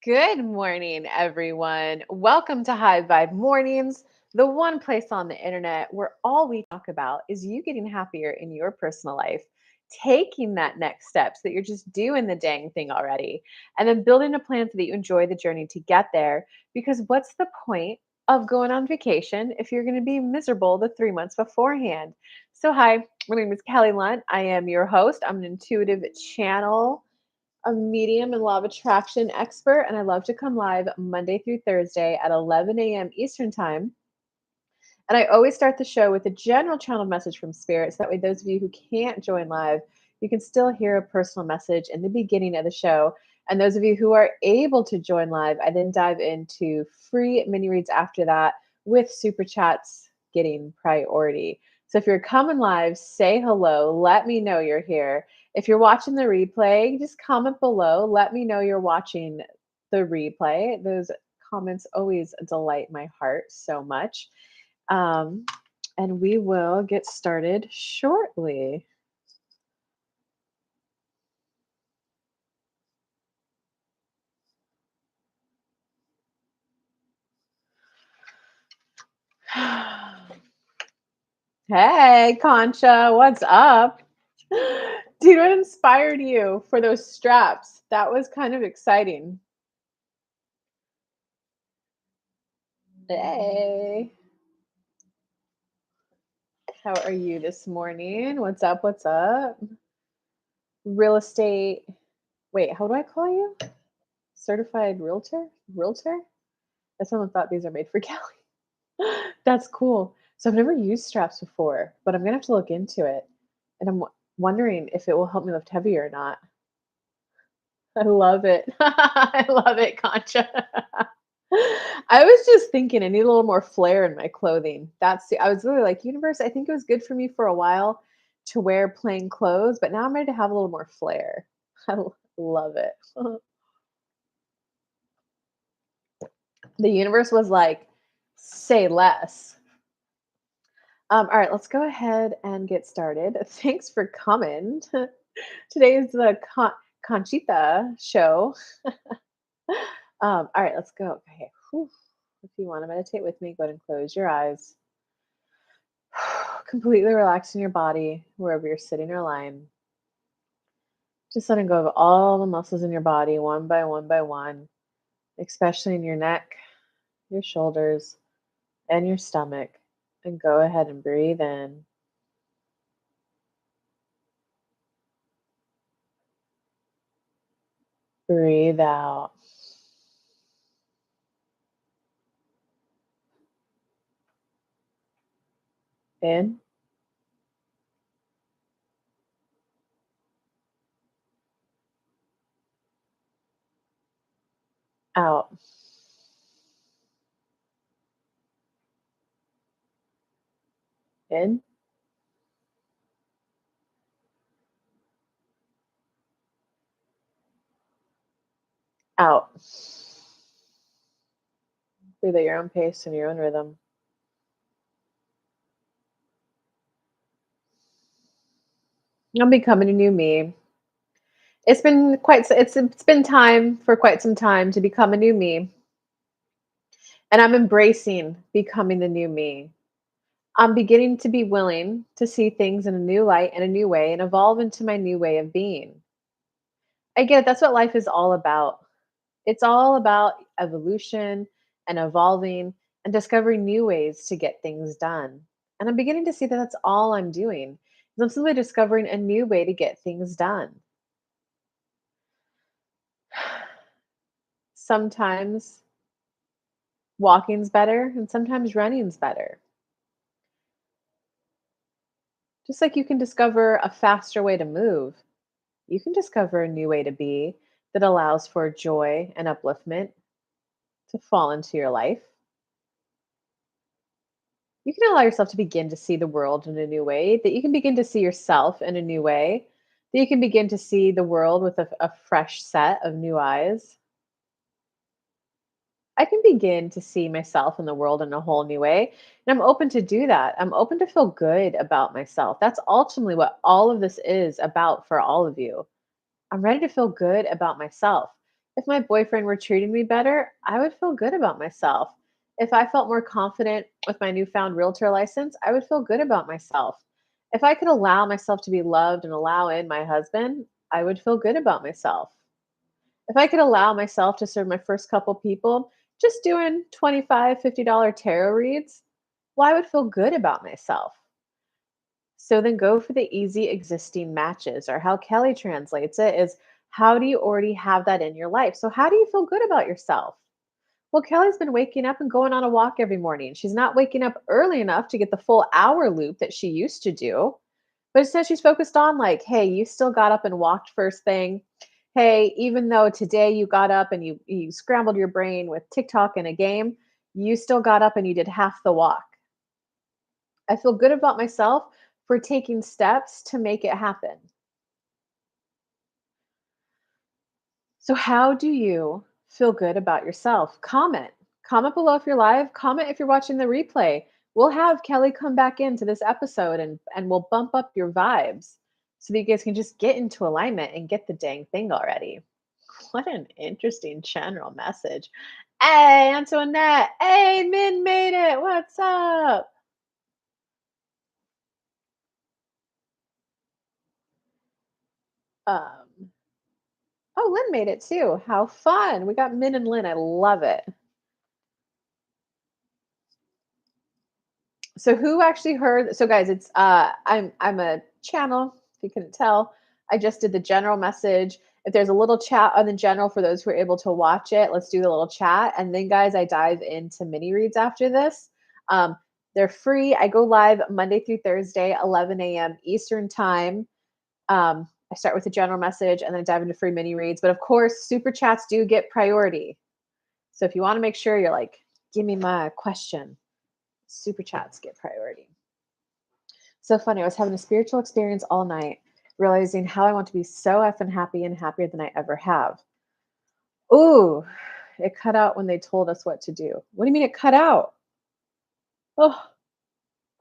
Good morning, everyone. Welcome to High Vibe Mornings, the one place on the internet where all we talk about is you getting happier in your personal life, taking that next step so that you're just doing the dang thing already, and then building a plan so that you enjoy the journey to get there. Because what's the point of going on vacation if you're going to be miserable the 3 months beforehand? So, hi, my name is Kelly Lunt. I am your host. I'm an intuitive channel, a medium and law of attraction expert, and I love to come live Monday through Thursday at 11 a.m. Eastern Time. And I always start the show with a general channel message from Spirit. So that way, those of you who can't join live, you can still hear a personal message in the beginning of the show. And those of you who are able to join live, I then dive into free mini reads after that with super chats getting priority. So if you're coming live, say hello. Let me know you're here. If you're watching the replay, just comment below. Let me know you're watching the replay. Those comments always delight my heart so much. Um, and we will get started shortly. Hey, Concha, what's up? Dude, what inspired you for those straps? That was kind of exciting. Hey, how are you this morning? What's up? What's up? Real estate. Wait, how do I call you? Certified realtor? Realtor? Someone thought these are made for Kelly. That's cool. So I've never used straps before, but I'm gonna have to look into it. And I'm wondering if it will help me lift heavier or not. I love it. I love it, Concha. I was just thinking I need a little more flair in my clothing. I was really like, universe, I think it was good for me for a while to wear plain clothes, but now I'm ready to have a little more flair. Love it. The universe was like, say less. All right, let's go ahead and get started. Thanks for coming. Today is the Conchita show. All right, let's go. Okay. Whew. If you want to meditate with me, go ahead and close your eyes. Completely relaxing your body wherever you're sitting or lying. Just letting go of all the muscles in your body one by one, especially in your neck, your shoulders, and your stomach. And go ahead and breathe in. Breathe out. In. Out. In. Out. Breathe at your own pace and your own rhythm. I'm becoming a new me. It's been time for quite some time to become a new me, and I'm embracing becoming the new me. I'm beginning to be willing to see things in a new light and a new way and evolve into my new way of being. I get it, that's what life is all about. It's all about evolution and evolving and discovering new ways to get things done. And I'm beginning to see that that's all I'm doing. I'm simply discovering a new way to get things done. Sometimes walking's better and sometimes running's better. Just like you can discover a faster way to move, you can discover a new way to be that allows for joy and upliftment to fall into your life. You can allow yourself to begin to see the world in a new way, that you can begin to see yourself in a new way, that you can begin to see the world with a fresh set of new eyes. I can begin to see myself and the world in a whole new way. And I'm open to do that. I'm open to feel good about myself. That's ultimately what all of this is about for all of you. I'm ready to feel good about myself. If my boyfriend were treating me better, I would feel good about myself. If I felt more confident with my newfound realtor license, I would feel good about myself. If I could allow myself to be loved and allow in my husband, I would feel good about myself. If I could allow myself to serve my first couple people, just doing $25, $50 tarot reads, well, I would feel good about myself. So then go for the easy existing matches, or how Kelly translates it is, how do you already have that in your life? So, how do you feel good about yourself? Well, Kelly's been waking up and going on a walk every morning. She's not waking up early enough to get the full hour loop that she used to do. But instead, she's focused on, like, hey, you still got up and walked first thing. Hey, even though today you got up and you scrambled your brain with TikTok and a game, you still got up and you did half the walk. I feel good about myself for taking steps to make it happen. So, how do you feel good about yourself? Comment. Comment below if you're live. Comment if you're watching the replay. We'll have Kelly come back into this episode and we'll bump up your vibes so that you guys can just get into alignment and get the dang thing already. What an interesting general message. Hey, Antoinette. Hey, Min made it. What's up? Um, oh, Lynn made it too. How fun. We got Min and Lynn. I love it. So who actually heard, so guys, it's I'm a channel, if you couldn't tell. I just did the general message. If there's a little chat on the general for those who are able to watch it, let's do the little chat. And then guys, I dive into mini reads after this. Um, they're free. I go live Monday through Thursday, 11 a.m. Eastern time. I start with a general message and then dive into free mini reads. But of course, super chats do get priority. So if you want to make sure you're like, give me my question, super chats get priority. So funny. I was having a spiritual experience all night, realizing how I want to be so effing happy and happier than I ever have. Ooh, it cut out when they told us what to do. What do you mean it cut out? Oh,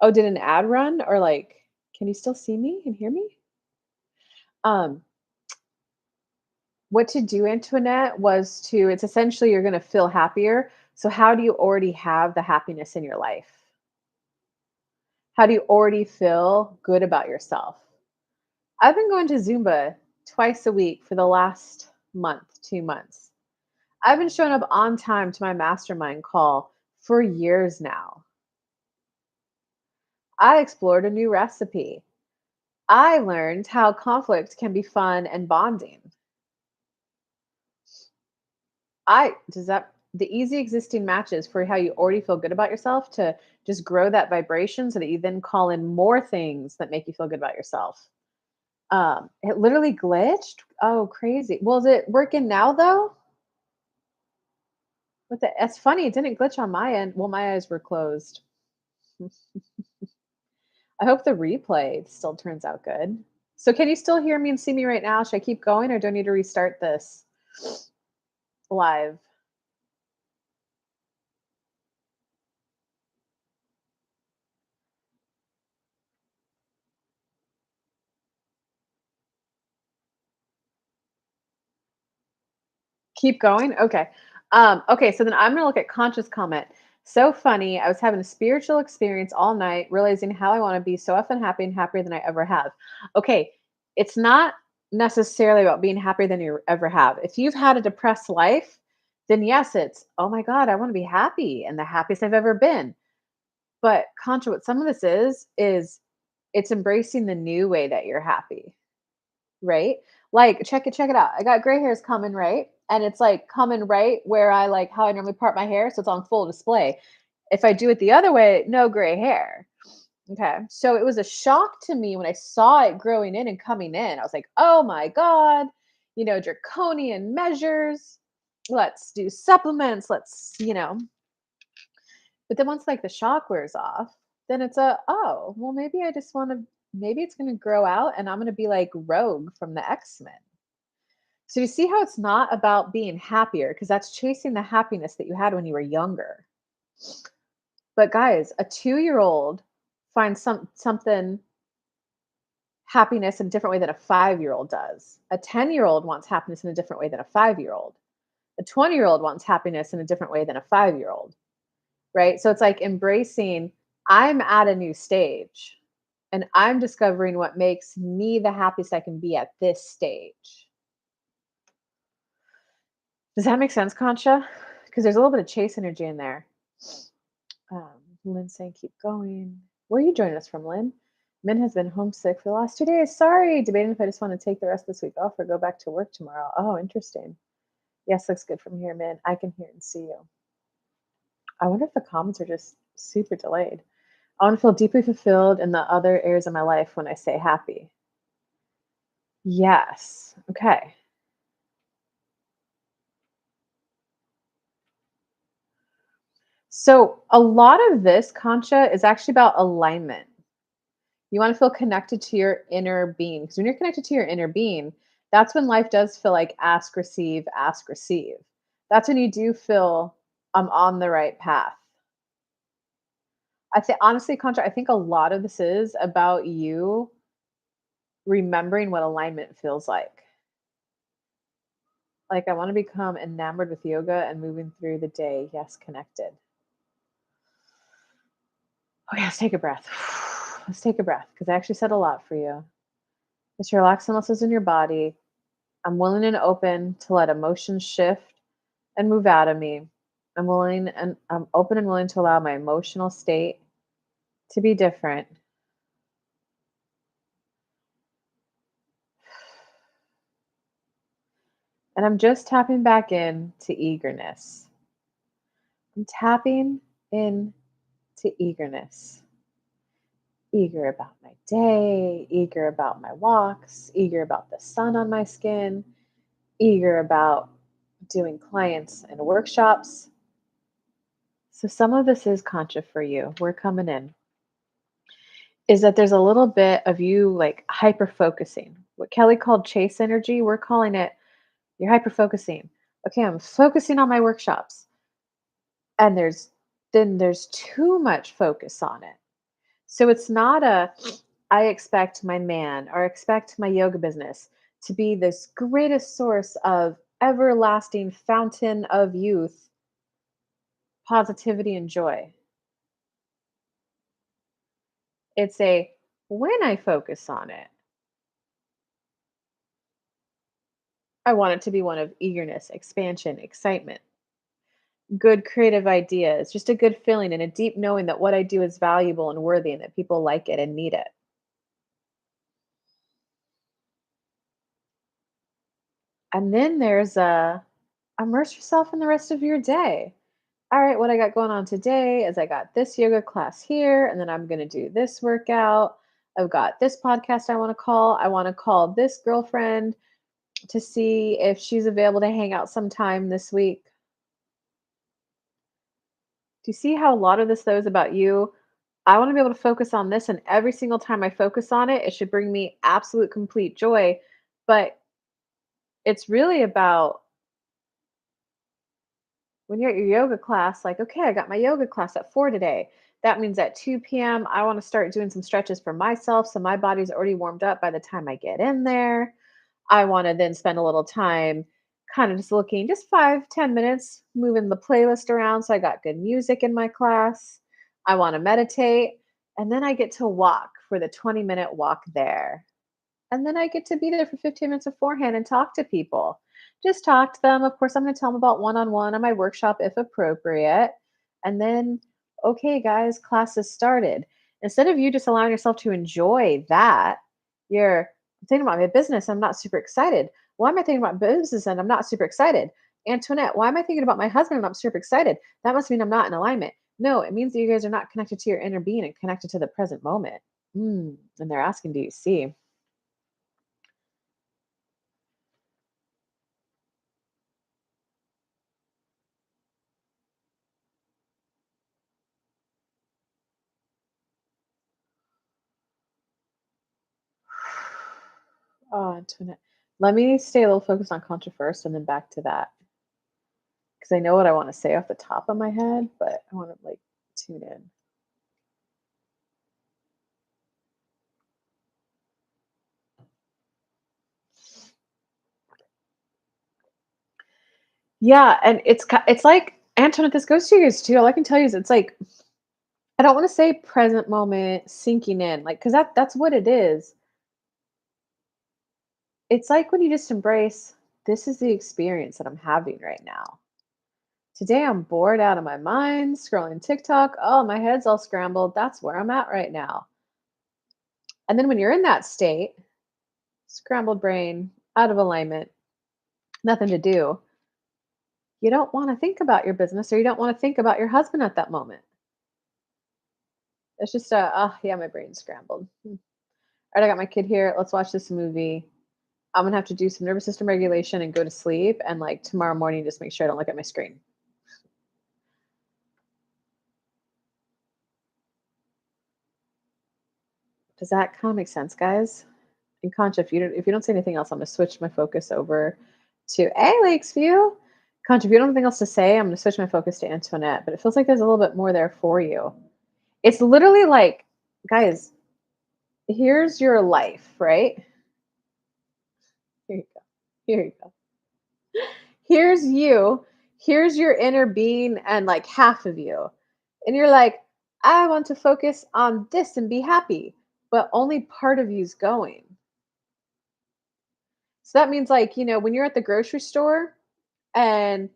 oh, did an ad run, or like, can you still see me and hear me? Um, what to do, Antoinette, was to, it's essentially you're going to feel happier. So, how do you already have the happiness in your life? How do you already feel good about yourself? I've been going to Zumba twice a week for the last month, 2 months. I've been showing up on time to my mastermind call for years now. I explored a new recipe. I learned how conflict can be fun and bonding. Does that, the easy existing matches for how you already feel good about yourself to just grow that vibration so that you then call in more things that make you feel good about yourself. It literally glitched. Oh, crazy. Well, is it working now though? But it's funny, it didn't glitch on my end. Well, my eyes were closed. I hope the replay still turns out good. So can you still hear me and see me right now? Should I keep going or do I need to restart this live? Keep going? Okay. Okay, so then I'm gonna look at conscious comment. So funny. I was having a spiritual experience all night, realizing how I want to be so effing happy and happier than I ever have. Okay, it's not necessarily about being happier than you ever have. If you've had a depressed life, then yes, it's, oh my God, I want to be happy and the happiest I've ever been. But Contra, what some of this is it's embracing the new way that you're happy, right? Like, check it out. I got gray hairs coming, right? And it's like coming right where I like how I normally part my hair, so it's on full display. If I do it the other way, no gray hair. Okay. So it was a shock to me when I saw it growing in and coming in. I was like, oh my God, draconian measures. Let's do supplements. But then once like the shock wears off, then it's oh, well, maybe I just want to, maybe it's going to grow out and I'm going to be like Rogue from the X-Men. So you see how it's not about being happier because that's chasing the happiness that you had when you were younger. But guys, a 2-year-old finds something happiness in a different way than a 5-year-old does. A 10-year-old wants happiness in a different way than a 5-year-old. A 20-year-old wants happiness in a different way than a 5-year-old, right? So it's like embracing, I'm at a new stage and I'm discovering what makes me the happiest I can be at this stage. Does that make sense, Concha? Because there's a little bit of chase energy in there. Lynn saying, keep going. Where are you joining us from, Lynn? Min has been homesick for the last 2 days. Sorry, debating if I just want to take the rest of this week off or go back to work tomorrow. Oh, interesting. Yes, looks good from here, Min. I can hear and see you. I wonder if the comments are just super delayed. I want to feel deeply fulfilled in the other areas of my life when I say happy. Yes. Okay. So a lot of this, Concha, is actually about alignment. You want to feel connected to your inner being. Because when you're connected to your inner being, that's when life does feel like ask, receive, ask, receive. That's when you do feel I'm on the right path. I think honestly, Contra, I think a lot of this is about you remembering what alignment feels like. Like I want to become enamored with yoga and moving through the day. Yes, connected. Okay, let's take a breath. Let's take a breath because I actually said a lot for you. Just relax the muscles in your body. I'm willing and open to let emotions shift and move out of me. I'm open and willing to allow my emotional state to be different. And I'm just tapping back in to eagerness. I'm tapping in to eagerness. Eager about my day, eager about my walks, eager about the sun on my skin, eager about doing clients and workshops. So some of this is conscious for you. We're coming in. Is that there's a little bit of you like hyper focusing. What Kelly called chase energy, we're calling it you're hyper focusing. Okay, I'm focusing on my workshops. And there's too much focus on it. So it's not a I expect my man or expect my yoga business to be this greatest source of everlasting fountain of youth, positivity and joy. It's a when I focus on it, I want it to be one of eagerness, expansion, excitement, good creative ideas, just a good feeling and a deep knowing that what I do is valuable and worthy and that people like it and need it. And then there's a immerse yourself in the rest of your day. All right, what I got going on today is I got this yoga class here, and then I'm going to do this workout. I've got this podcast I want to call. I want to call this girlfriend to see if she's available to hang out sometime this week. Do you see how a lot of this, though, is about you? I want to be able to focus on this, and every single time I focus on it, it should bring me absolute complete joy. But it's really about when you're at your yoga class, like, okay, I got my yoga class at 4 today. That means at 2 p.m., I want to start doing some stretches for myself. So my body's already warmed up by the time I get in there. I want to then spend a little time kind of just looking, just 5, 10 minutes, moving the playlist around. So I got good music in my class. I want to meditate. And then I get to walk for the 20-minute walk there. And then I get to be there for 15 minutes beforehand and talk to people. Just talk to them. Of course, I'm going to tell them about one on one on my workshop if appropriate. And then, okay, guys, class has started. Instead of you just allowing yourself to enjoy that, you're thinking about my business. I'm not super excited. Why am I thinking about business and I'm not super excited? Antoinette, why am I thinking about my husband and I'm super excited? That must mean I'm not in alignment. No, it means that you guys are not connected to your inner being and connected to the present moment. And they're asking, do you see? Oh, Antoinette. Let me stay a little focused on Contra first and then back to that. Because I know what I want to say off the top of my head, but I want to like tune in. Yeah, and it's like Antoinette, this goes to you guys too. All I can tell you is it's like I don't want to say present moment sinking in, like because that's what it is. It's like when you just embrace this is the experience that I'm having right now. Today I'm bored out of my mind, scrolling TikTok. Oh, my head's all scrambled. That's where I'm at right now. And then when you're in that state, scrambled brain, out of alignment, nothing to do, you don't want to think about your business or you don't want to think about your husband at that moment. It's just oh yeah, my brain's scrambled. All right, I got my kid here. Let's watch this movie. I'm gonna have to do some nervous system regulation and go to sleep. And like tomorrow morning, just make sure I don't look at my screen. Does that kind of make sense, guys? And Concha, if you don't say anything else, I'm gonna switch my focus over to Lakesview. Concha, if you don't have anything else to say, I'm gonna switch my focus to Antoinette. But it feels like there's a little bit more there for you. It's literally like, guys, here's your life, right? Here you go. Here you go. Here's you. Here's your inner being and like half of you. And you're like, I want to focus on this and be happy. But only part of you's going. So that means like, when you're at the grocery store and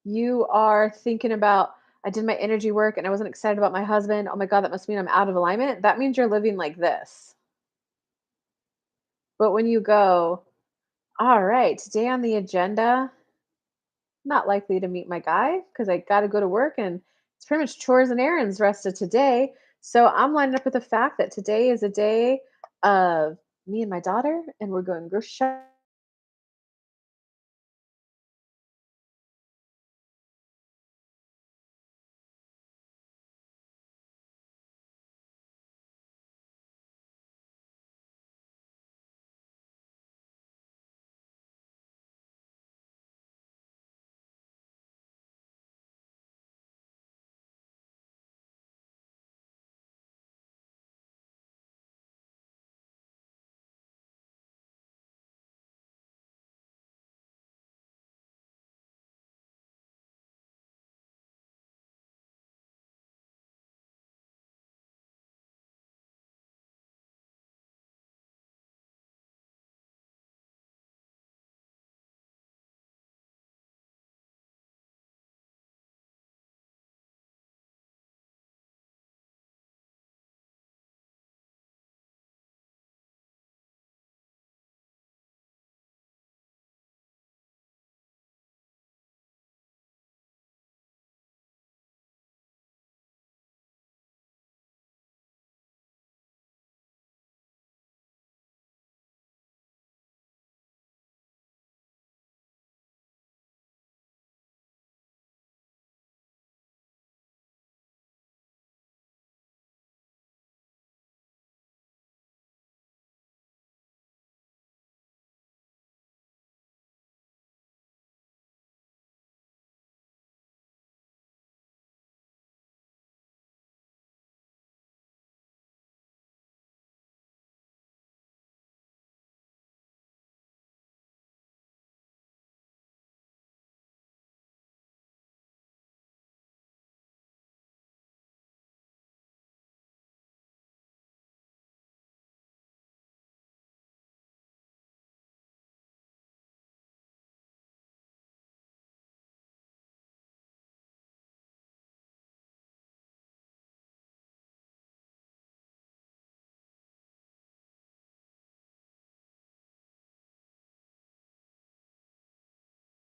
you are thinking about, I did my energy work and I wasn't excited about my husband. Oh my God, that must mean I'm out of alignment. That means you're living like this. But when you go, all right, today on the agenda, not likely to meet my guy because I got to go to work and it's pretty much chores and errands rest of today. So I'm lining up with the fact that today is a day of me and my daughter and we're going grocery shopping.